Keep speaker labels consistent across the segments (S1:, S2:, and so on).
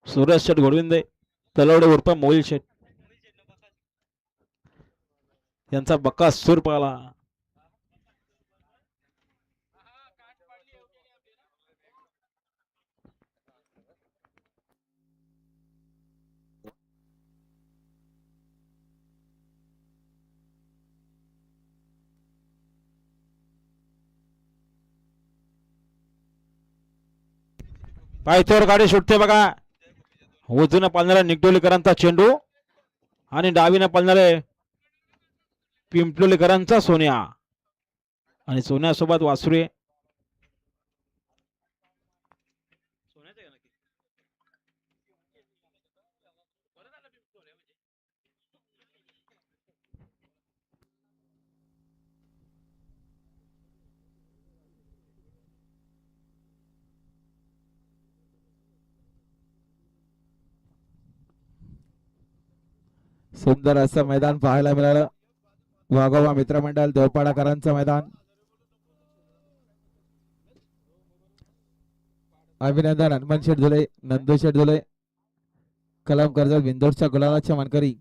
S1: सुरेश शेठ घोडविंदे तलवडे उर्फ मोहिल शेठ यांचा बक्का सूर पाला. पायथ्यावर गाडी सुटते बघा. उजवीनं पाळणाऱ्या निगडोलीकरांचा चेंडू आणि डावीनं पाळणारे पिंपलोलीकरांचा सोन्या आणि सोन्यासोबत वासुरे.
S2: सुंदर असं मैदान पाहायला मिळालं. वाघोबा मित्रमंडळ देवपाडाकरांचं मैदान. अभिनंदन हनुमान शेठ झुले, नंदू शेठ झुले, कलम कर्जत बिंदोडच्या गुलालाच्या मानकरी.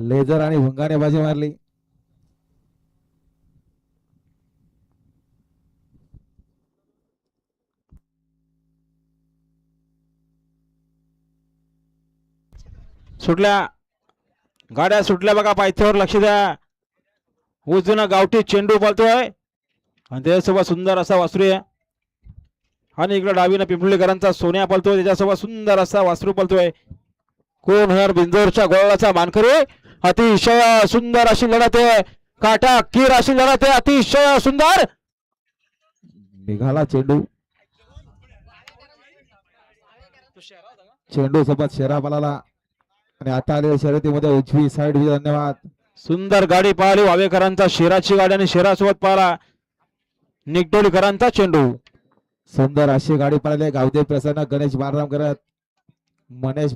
S2: लेझर आणि भुंगाने बाजी मारली.
S1: सुटल्या गाड्या सुटल्या बघा. पायथ्यावर लक्ष द्या. उजवीनं गावठी चेंडू बोलतोय आणि त्याच्यासोबत सुंदर असा वासरू आहे. आणि इकडे डावीनं पिंपळीकरांचा सोन्या पळतोय, त्याच्यासोबत सुंदर असा वासरू पळतोय. कोण हर बिंजोरच्या गोळाचा मानकरी. अतिशय सुंदर अशी लढत आहे. काटा कीर अशी लढत आहे. अतिशय सुंदर
S2: निघाला चेंडू. चेंडू सोबत शेरा पळाला आणि आता आलेल्या शर्यतीमध्ये उजवी साईड. धन्यवाद.
S1: सुंदर गाडी पाहिली वावेकरांचा शेराची गाडी आणि शेरासोबत पाहिला निगडोलीकरांचा चेंडू.
S2: सुंदर अशी गाडी पळाली. गावदेव प्रसन्न, गणेश बालराम करत, मनेश